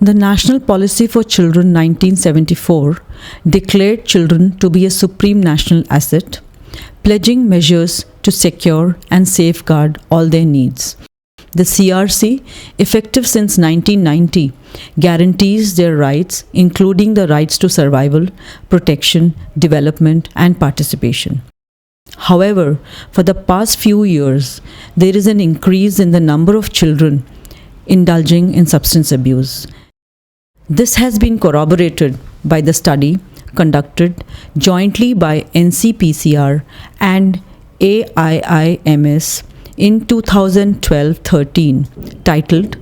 The National Policy for Children 1974 declared children to be a supreme national asset, pledging measures to secure and safeguard all their needs. The CRC, effective since 1990, guarantees their rights, including the rights to survival, protection, development, and participation. However, for the past few years, there is an increase in the number of children indulging in substance abuse. This has been corroborated by the study conducted jointly by NCPCR and AIIMS in 2012-13 titled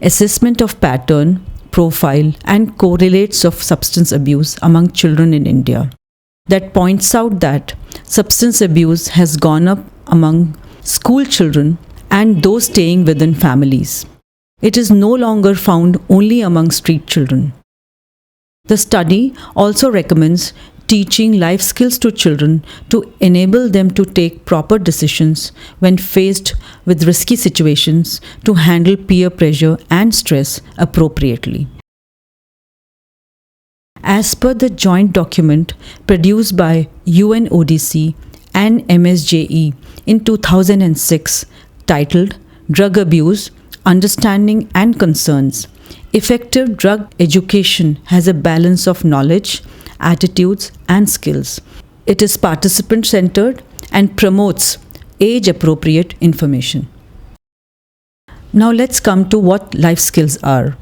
Assessment of Pattern, Profile and Correlates of Substance Abuse Among Children in India, that points out that substance abuse has gone up among school children and those staying within families. It is no longer found only among street children. The study also recommends teaching life skills to children to enable them to take proper decisions when faced with risky situations, to handle peer pressure and stress appropriately. As per the joint document produced by UNODC and MSJE in 2006 titled Drug Abuse, Understanding and Concerns, effective drug education has a balance of knowledge, attitudes, and skills. It is participant-centered and promotes age-appropriate information. Now let's come to what life skills are.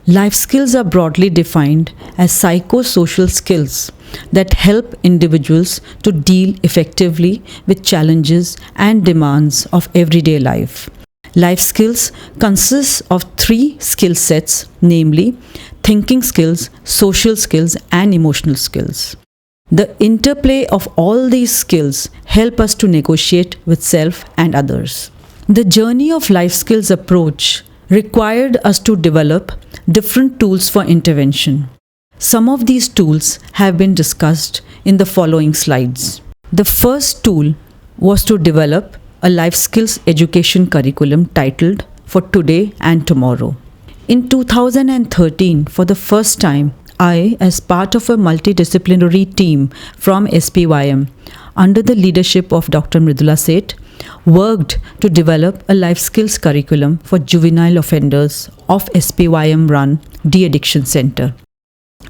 Life skills are broadly defined as psychosocial skills that help individuals to deal effectively with challenges and demands of everyday life. Life skills consists of three skill sets, namely thinking skills, social skills, and emotional skills. The interplay of all these skills help us to negotiate with self and others. The journey of life skills approach required us to develop different tools for intervention. Some of these tools have been discussed in the following slides. The first tool was to develop a life skills education curriculum titled For Today and Tomorrow. In 2013, for the first time, I, as part of a multidisciplinary team from SPYM, under the leadership of Dr. Mridula Seth, worked to develop a life skills curriculum for juvenile offenders of SPYM-run De-Addiction Center.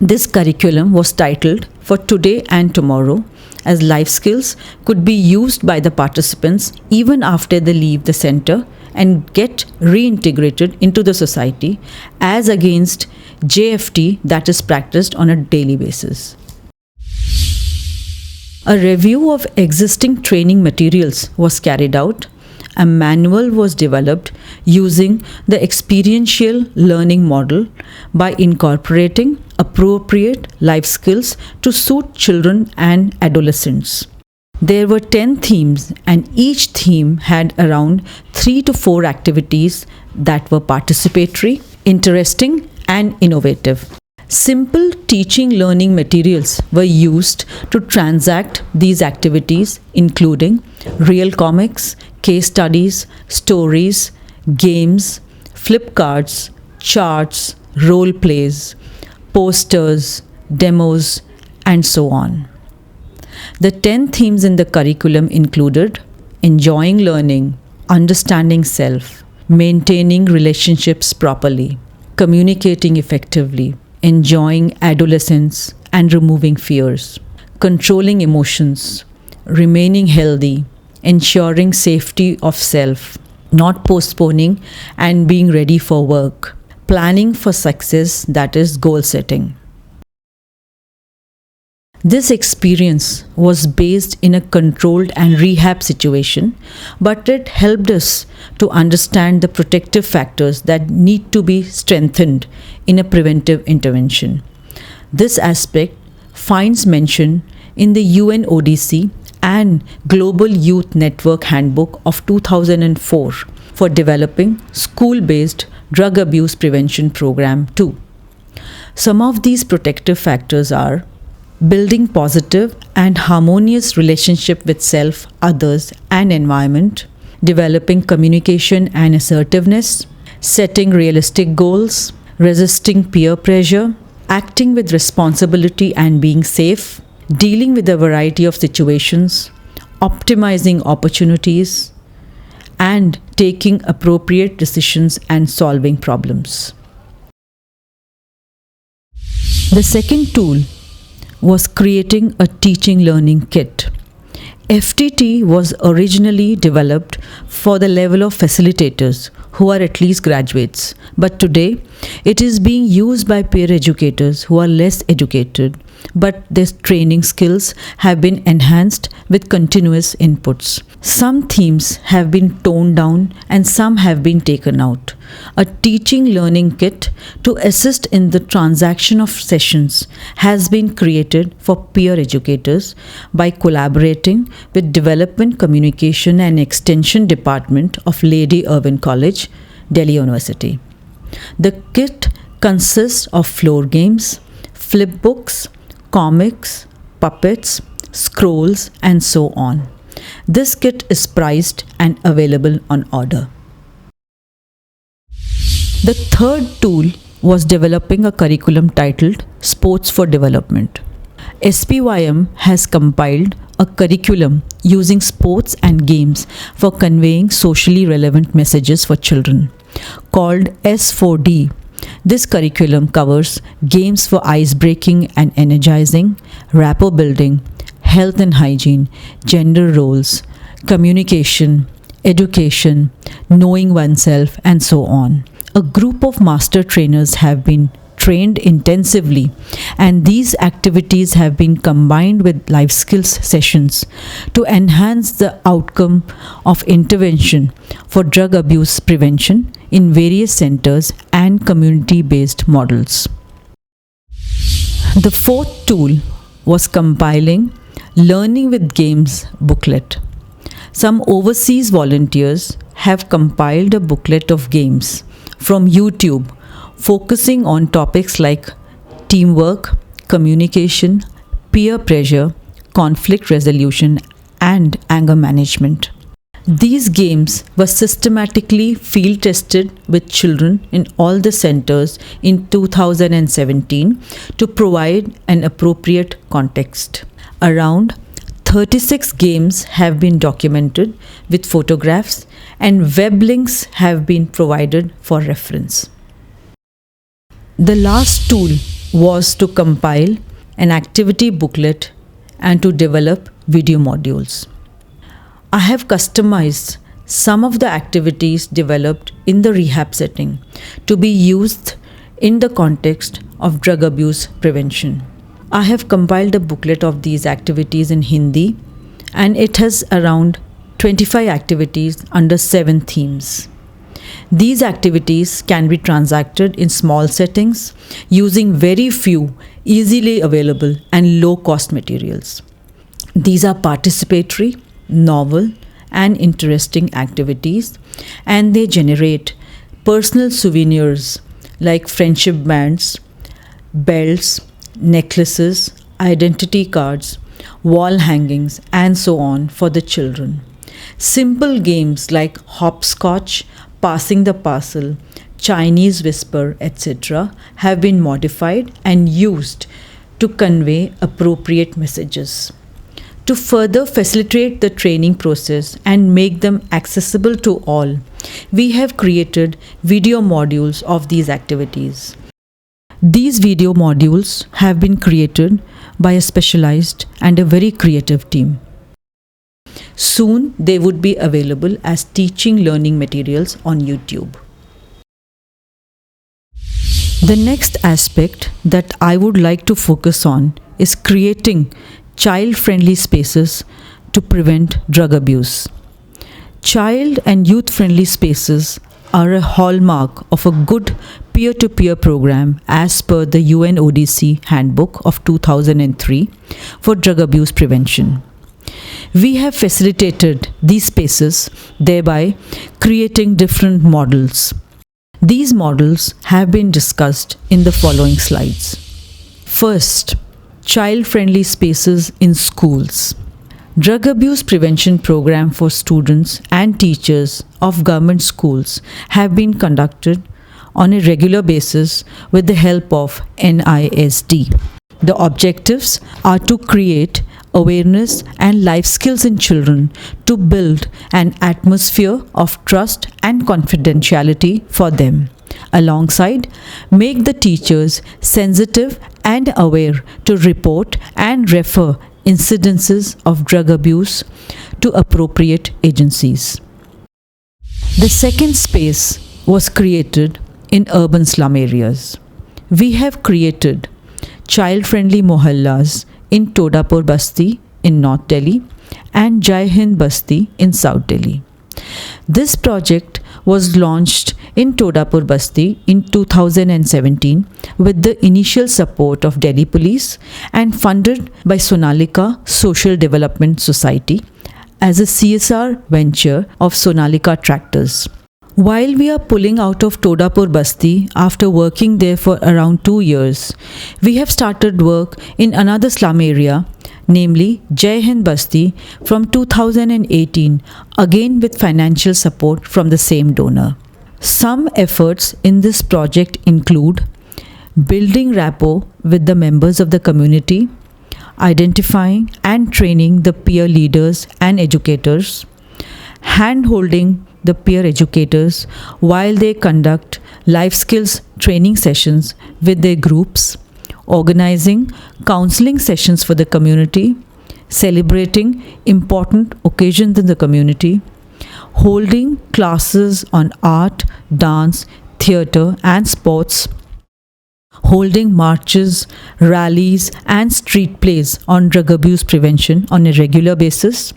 This curriculum was titled For Today and Tomorrow, as life skills could be used by the participants even after they leave the center and get reintegrated into the society, as against JFT that is practiced on a daily basis. A review of existing training materials was carried out. A manual was developed using the experiential learning model by incorporating appropriate life skills to suit children and adolescents. There were 10 themes, and each theme had around 3 to 4 activities that were participatory, interesting, and innovative. Simple teaching learning materials were used to transact these activities, including real comics, case studies, stories, games, flip cards, charts, role plays, posters, demos, and so on. The 10 themes in the curriculum included enjoying learning, understanding self, maintaining relationships properly, communicating effectively, enjoying adolescence and removing fears, controlling emotions, remaining healthy, ensuring safety of self, not postponing and being ready for work, planning for success, that is goal setting. This experience was based in a controlled and rehab situation, but it helped us to understand the protective factors that need to be strengthened in a preventive intervention. This aspect finds mention in the UNODC and Global Youth Network Handbook of 2004 for developing school-based drug abuse prevention program too. Some of these protective factors are building positive and harmonious relationship with self, others, and environment, developing communication and assertiveness, setting realistic goals, resisting peer pressure, acting with responsibility and being safe, dealing with a variety of situations, optimizing opportunities, and taking appropriate decisions and solving problems. The second tool was creating a teaching learning kit. FTT was originally developed for the level of facilitators who are at least graduates, but today it is being used by peer educators who are less educated, but their training skills have been enhanced with continuous inputs. Some themes have been toned down and some have been taken out. A teaching learning kit to assist in the transaction of sessions has been created for peer educators by collaborating with Development Communication and Extension Department of Lady Irwin College, Delhi University. The kit consists of floor games, flip books, comics, puppets, scrolls, and so on. This kit is priced and available on order. The third tool was developing a curriculum titled Sports for Development. SPYM has compiled a curriculum using sports and games for conveying socially relevant messages for children, called S4D. This curriculum covers games for ice breaking and energizing, rapport building, health and hygiene, gender roles, communication, education, knowing oneself, and so on. A group of master trainers have been trained intensively, and these activities have been combined with life skills sessions to enhance the outcome of intervention for drug abuse prevention in various centers and community-based models. The fourth tool was compiling Learning with Games booklet. Some overseas volunteers have compiled a booklet of games from YouTube focusing on topics like teamwork, communication, peer pressure, conflict resolution, and anger management. These games were systematically field tested with children in all the centers in 2017 to provide an appropriate context. Around 36 games have been documented with photographs, and web links have been provided for reference. The last tool was to compile an activity booklet and to develop video modules. I have customized some of the activities developed in the rehab setting to be used in the context of drug abuse prevention. I have compiled a booklet of these activities in Hindi, and it has around 25 activities under 7 themes. These activities can be transacted in small settings using very few easily available and low-cost materials. These are participatory, novel, and interesting activities, and they generate personal souvenirs like friendship bands, belts, necklaces, identity cards, wall hangings, and so on for the children. Simple games like hopscotch, passing the parcel, Chinese whisper, etc. have been modified and used to convey appropriate messages. To further facilitate the training process and make them accessible to all, we have created video modules of these activities. These video modules have been created by a specialized and a very creative team. Soon they would be available as teaching learning materials on YouTube. The next aspect that I would like to focus on is creating child-friendly spaces to prevent drug abuse. Child and youth-friendly spaces are a hallmark of a good peer-to-peer program as per the UNODC Handbook of 2003 for drug abuse prevention. We have facilitated these spaces, thereby creating different models. These models have been discussed in the following slides. First, child-friendly spaces in schools. Drug abuse prevention program for students and teachers of government schools have been conducted on a regular basis with the help of NISD. The objectives are to create awareness and life skills in children to build an atmosphere of trust and confidentiality for them. Alongside, make the teachers sensitive and aware to report and refer incidences of drug abuse to appropriate agencies. The second space was created in urban slum areas. We have created child-friendly mohallas in Todapur Basti in North Delhi and Jai Hind Basti in South Delhi. This project was launched in Todapur Basti in 2017 with the initial support of Delhi Police and funded by Sonalika Social Development Society as a CSR venture of Sonalika Tractors. While we are pulling out of Todapur Basti after working there for around 2 years, we have started work in another slum area, namely Jai Hind Basti from 2018, again with financial support from the same donor. Some efforts in this project include building rapport with the members of the community, identifying and training the peer leaders and educators, hand-holding the peer educators while they conduct life skills training sessions with their groups, organizing counseling sessions for the community, celebrating important occasions in the community, holding classes on art, dance, theatre and sports, holding marches, rallies and street plays on drug abuse prevention on a regular basis,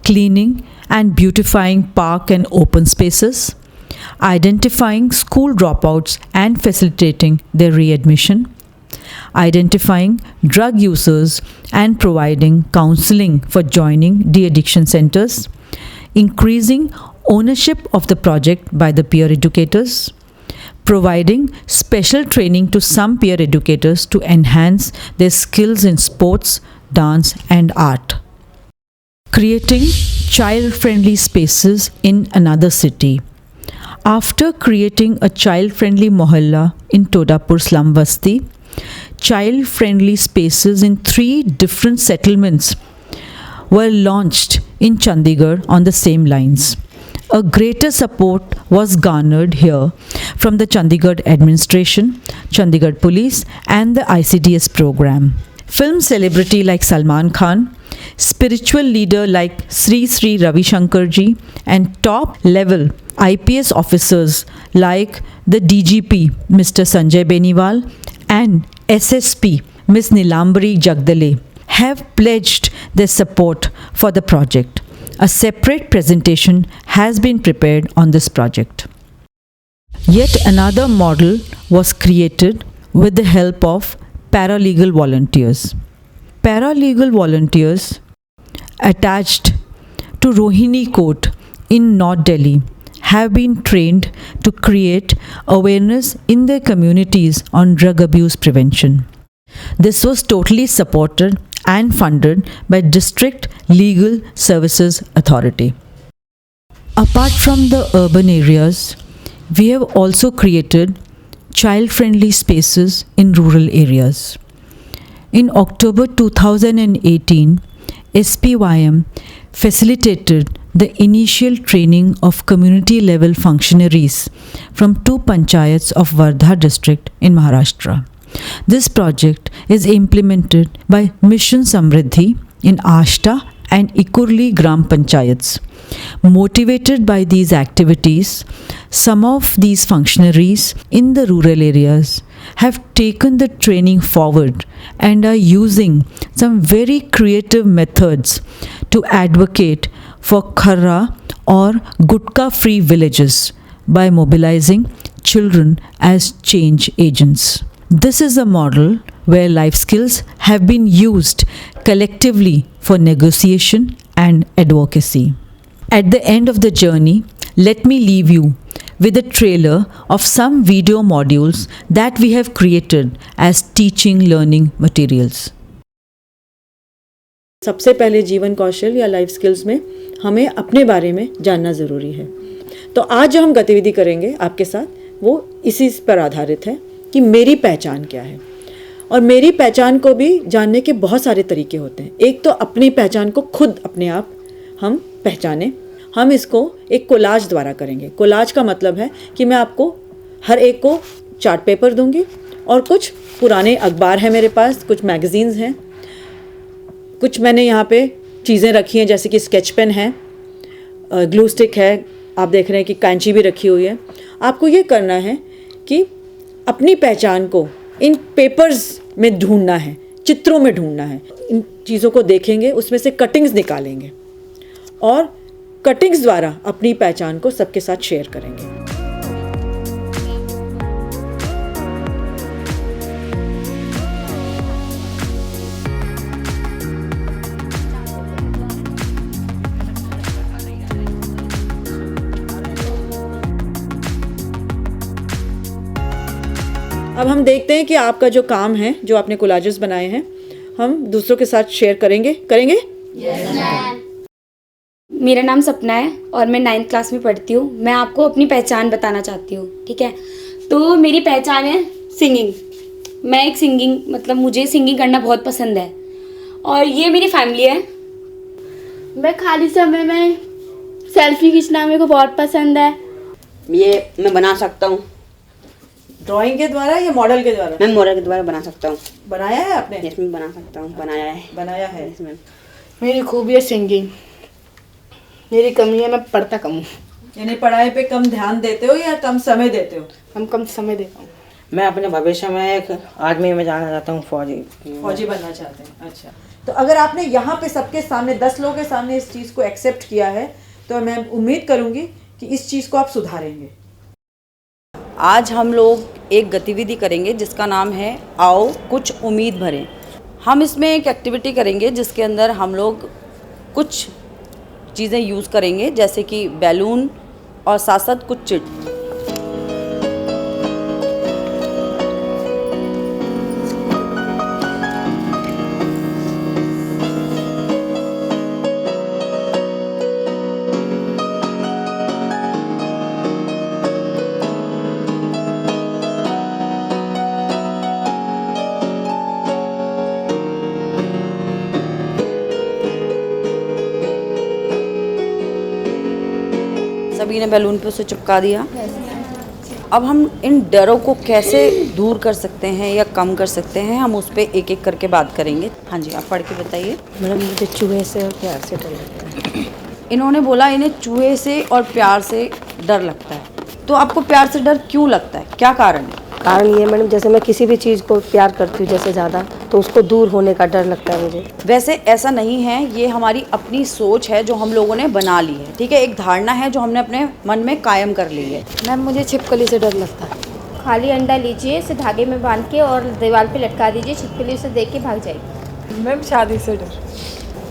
cleaning and beautifying park and open spaces, identifying school dropouts and facilitating their readmission, identifying drug users and providing counseling for joining de-addiction centers, increasing ownership of the project by the peer educators, providing special training to some peer educators to enhance their skills in sports, dance and art. Creating child-friendly spaces in another city. After creating a child-friendly mohalla in Todapur Slum Basti, child-friendly spaces in 3 different settlements were launched in Chandigarh on the same lines. A greater support was garnered here from the Chandigarh administration, Chandigarh police and the ICDS program. Film celebrity like Salman Khan, spiritual leader like Sri Sri Ravi Shankar ji and top level IPS officers like the DGP Mr. Sanjay Beniwal and SSP Ms. Nilambari Jagdale have pledged their support for the project. A separate presentation has been prepared on this project. Yet another model was created with the help of paralegal volunteers. Paralegal volunteers attached to Rohini Court in North Delhi have been trained to create awareness in their communities on drug abuse prevention. This was totally supported and funded by District Legal Services Authority. Apart from the urban areas, we have also created child-friendly spaces in rural areas. In October 2018, SPYM facilitated the initial training of community-level functionaries from 2 panchayats of Wardha district in Maharashtra. This project is implemented by Mission Samriddhi in Ashta and Ikurli Gram Panchayats. Motivated by these activities, some of these functionaries in the rural areas have taken the training forward and are using some very creative methods to advocate for kharra or gutka-free villages by mobilizing children as change agents. This is a model where life skills have been used collectively for negotiation and advocacy. At the end of the journey, let me leave you with a trailer of some video modules that we have created as teaching learning materials. सबसे पहले जीवन कौशल या life skills में हमें अपने बारे में जानना ज़रूरी है। तो आज जो हम गतिविधि करेंगे आपके साथ, वो इसी पर आधारित है कि मेरी पहचान क्या है। और मेरी पहचान को भी जानने के बहुत सारे तरीके होते हैं। एक तो अपनी पहचान को खुद अपने आप हम पहचाने। हम इसको एक कोलाज द्वारा करेंगे। कोलाज का मतलब है कि मैं आपको हर एक को चार्ट पेपर दूंगी और कुछ पुराने अखबार हैं मेरे पास, कुछ मैगज़ीन्स हैं, कुछ मैंने यहाँ पे चीज़ें रखी हैं जैसे कि स्केच पेन है, ग्लू स्टिक है, आप देख रहे हैं कि कैंची भी रखी हुई है। आपको ये करना है कि अपनी पहचान को इन पेपर्स में ढूंढना है, चित्रों में ढूंढना है। इन चीज़ों को देखेंगे, उसमें से कटिंग्स निकालेंगे और कटिंग्स द्वारा अपनी पहचान को सबके साथ शेयर करेंगे। अब हम देखते हैं कि आपका जो काम है, जो आपने कोलाजेस बनाए हैं, हम दूसरों के साथ शेयर करेंगे। मेरा नाम सपना है और मैं 9th क्लास में पढ़ती हूँ। मैं आपको अपनी पहचान बताना चाहती हूँ, ठीक है। तो मेरी पहचान है सिंगिंग। मैं एक मतलब मुझे सिंगिंग करना बहुत पसंद है। और ये मेरी फैमिली है। मैं खाली समय में सेल्फी खींचना मेरे को बहुत पसंद है। ये मैं बना सकता हूँ। ड्राइंग के द्वारा या मॉडल के द्वारा? मैं मॉडल के द्वारा बना सकता हूँ। बनाया है आपने? इसमें बना सकता हूँ, बनाया है इसमें। मेरी खूबी है सिंगिंग। मेरी कमी है मैं पढ़ता कम हूँ। यानी पढ़ाई पे कम ध्यान देते हो या कम समय देते हो? हम कम समय देता हूँ। मैं अपने भविष्य में एक आर्मी में जाना चाहता हूँ, फौजी बनना चाहते हैं। अच्छा, तो अगर आपने यहाँ पे सबके सामने 10 लोगों के सामने इस चीज़ को एक्सेप्ट किया है तो मैं उम्मीद करूँगी कि इस चीज़ को आप सुधारेंगे। आज हम लोग एक गतिविधि करेंगे जिसका नाम है आओ कुछ उम्मीद भरें। हम इसमें एक एक्टिविटी करेंगे जिसके अंदर हम लोग कुछ चीज़ें यूज़ करेंगे जैसे कि बैलून और साथ साथ कुछ चिट। सभी ने बैलून पे उसे चिपका दिया। अब हम इन डरों को कैसे दूर कर सकते हैं या कम कर सकते हैं, हम उस पर एक एक करके बात करेंगे। हाँ जी, आप पढ़ के बताइए। मैडम मुझे चूहे से और प्यार से डर लगता है। इन्होंने बोला इन्हें चूहे से और प्यार से डर लगता है। तो आपको प्यार से डर क्यों लगता है, क्या कारण है? कारण ये मैडम, जैसे मैं किसी भी चीज़ को प्यार करती हूँ जैसे ज़्यादा, तो उसको दूर होने का डर लगता है मुझे। वैसे ऐसा नहीं है, ये हमारी अपनी सोच है जो हम लोगों ने बना ली है, ठीक है। एक धारणा है जो हमने अपने मन में कायम कर ली है। मैम मुझे छिपकली से डर लगता है। खाली अंडा लीजिए, इसे धागे में बांध के और दीवार पे लटका दीजिए, छिपकली उसे देख के भाग जाएगी। मैम शादी से डर।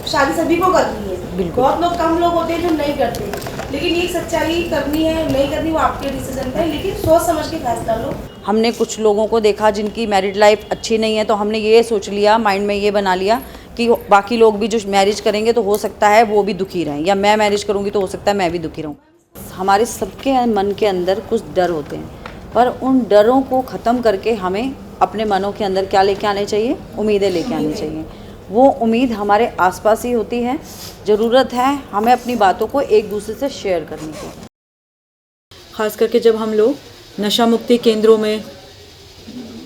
शादी सभी को करनी है। बहुत लोग कम लोग होते हैं जो नहीं करते, लेकिन ये सच्चाई करनी है नहीं करनी वो आपके डिसीजन पे है, लेकिन सोच समझ के फैसला लो। हमने कुछ लोगों को देखा जिनकी मैरिड लाइफ अच्छी नहीं है, तो हमने ये सोच लिया, माइंड में ये बना लिया कि बाकी लोग भी जो मैरिज करेंगे तो हो सकता है वो भी दुखी रहें, या मैं मैरिज करूँगी तो हो सकता है मैं भी दुखी रहूँ। हमारे सबके मन के अंदर कुछ डर होते हैं, पर उन डरों को ख़त्म करके हमें अपने मनों के अंदर क्या लेके आने चाहिए? उम्मीदें लेके आनी चाहिए। वो उम्मीद हमारे आसपास ही होती है। ज़रूरत है हमें अपनी बातों को एक दूसरे से शेयर करने की। ख़ास करके जब हम लोग नशा मुक्ति केंद्रों में,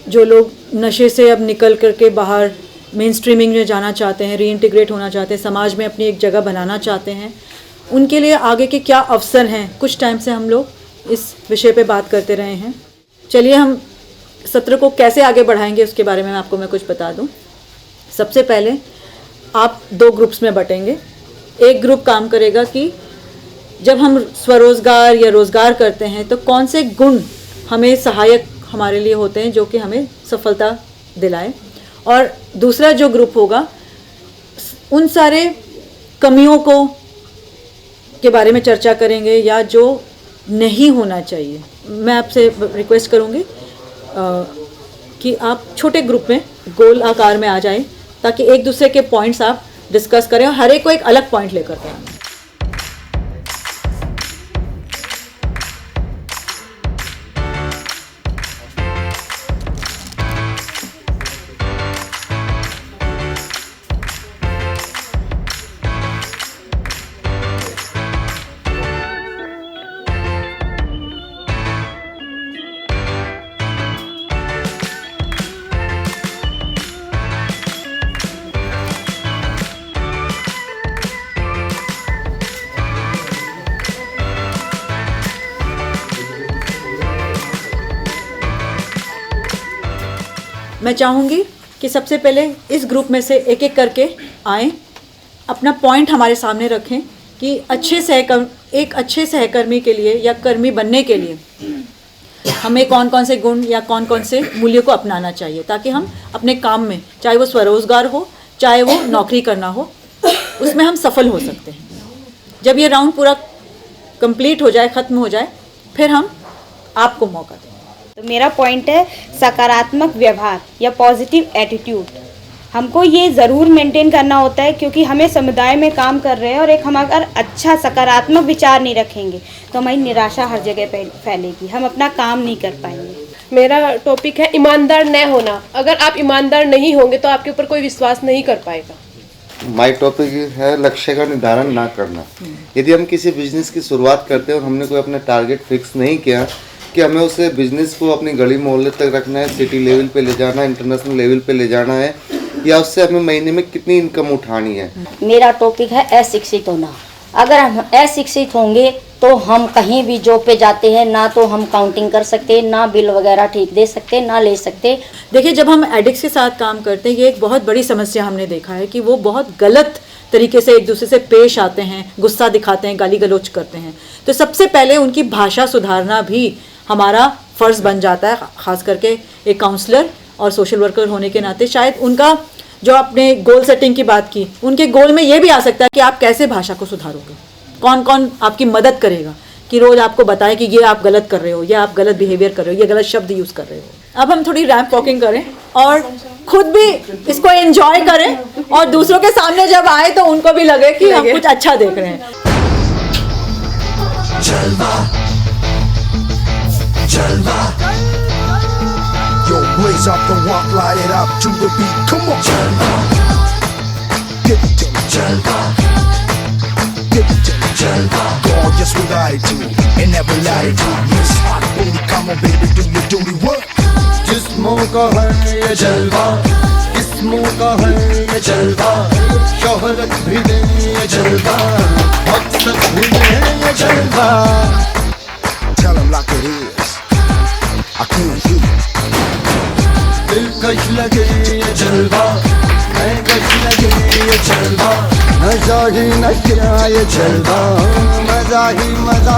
जो लोग नशे से अब निकल करके बाहर मेन स्ट्रीमिंग में जाना चाहते हैं, रीइंटीग्रेट होना चाहते हैं, समाज में अपनी एक जगह बनाना चाहते हैं, उनके लिए आगे के क्या अवसर हैं, कुछ टाइम से हम लोग इस विषय पे बात करते रहे हैं। चलिए हम सत्र को कैसे आगे बढ़ाएंगे उसके बारे में आपको मैं कुछ बता दूं। सबसे पहले आप 2 ग्रुप्स में बटेंगे। एक ग्रुप काम करेगा कि जब हम स्वरोजगार या रोज़गार करते हैं तो कौन से गुण हमें सहायक हमारे लिए होते हैं जो कि हमें सफलता दिलाए, और दूसरा जो ग्रुप होगा उन सारे कमियों को के बारे में चर्चा करेंगे या जो नहीं होना चाहिए। मैं आपसे रिक्वेस्ट करूँगी कि आप छोटे ग्रुप में गोल आकार में आ जाएं ताकि एक दूसरे के पॉइंट्स आप डिस्कस करें और हर एक को एक अलग पॉइंट लेकर के आएं। मैं चाहूँगी कि सबसे पहले इस ग्रुप में से एक एक करके आएँ, अपना पॉइंट हमारे सामने रखें कि एक अच्छे सहकर्मी के लिए या कर्मी बनने के लिए हमें कौन कौन से गुण या कौन कौन से मूल्यों को अपनाना चाहिए, ताकि हम अपने काम में, चाहे वो स्वरोजगार हो चाहे वो नौकरी करना हो, उसमें हम सफल हो सकते हैं। जब ये राउंड पूरा कंप्लीट हो जाए, ख़त्म हो जाए, फिर हम आपको मौका दें। तो मेरा पॉइंट है सकारात्मक व्यवहार या पॉजिटिव एटीट्यूड। हमको ये ज़रूर मेंटेन करना होता है, क्योंकि हमें समुदाय में काम कर रहे हैं और एक हम अगर अच्छा सकारात्मक विचार नहीं रखेंगे तो हमारी निराशा हर जगह फैलेगी, हम अपना काम नहीं कर पाएंगे। मेरा टॉपिक है ईमानदार न होना। अगर आप ईमानदार नहीं होंगे तो आपके ऊपर कोई विश्वास नहीं कर पाएगा। माय टॉपिक है लक्ष्य का निर्धारण ना करना। यदि हम किसी बिजनेस की शुरुआत करते हैं और हमने कोई अपना टारगेट फिक्स नहीं किया कि हमें उसे बिजनेस को अपनी गली मोहल्ले तक रखना है, सिटी लेवल पे ले जाना है, इंटरनेशनल लेवल पे ले जाना है, या उससे हमें महीने में कितनी इनकम उठानी है। मेरा टॉपिक है अशिक्षित होना। अगर हम अशिक्षित होंगे तो हम कहीं भी जॉब पे जाते हैं, ना तो हम काउंटिंग कर सकते, ना बिल वगैरह ठीक दे सकते, ना ले सकते। देखिए, जब हम एडिक्ट्स के साथ काम करते हैं, ये एक बहुत बड़ी समस्या हमने देखा है कि वो बहुत गलत तरीके से एक दूसरे से पेश आते हैं, गुस्सा दिखाते हैं, गाली गलौज करते हैं। तो सबसे पहले उनकी भाषा सुधारना भी हमारा फ़र्ज़ बन जाता है, ख़ास करके एक काउंसलर और सोशल वर्कर होने के नाते। शायद उनका जो आपने गोल सेटिंग की बात की, उनके गोल में ये भी आ सकता है कि आप कैसे भाषा को सुधारोगे, कौन कौन आपकी मदद करेगा कि रोज़ आपको बताएं कि ये आप गलत कर रहे हो, या आप गलत बिहेवियर कर रहे हो, ये गलत शब्द यूज़ कर रहे हो। अब हम थोड़ी रैंप वॉकिंग करें और खुद भी इसको एंजॉय करें, और दूसरों के सामने जब आए तो उनको भी लगे कि हम कुछ अच्छा देख रहे हैं। Yo, blaze up the walk, light it up to the beat. Come on, Jalva. Give it to me, Jalva. Give it to me, Jalva. Gorgeous with attitude and never lie to. Miss Hot Booty, come on, baby, do your duty work. जिस्मों का है ये जलवा, किस्मों का है ये जलवा, शोहरत भी दे ये जलवा, मकसद भी दे ये जलवा. Tell 'em like it is. I can't hear. दिलकश लगे ये जलवा, महकश लगे ये जलवा, नशा ही नशा ये जलवा, मजा ही मजा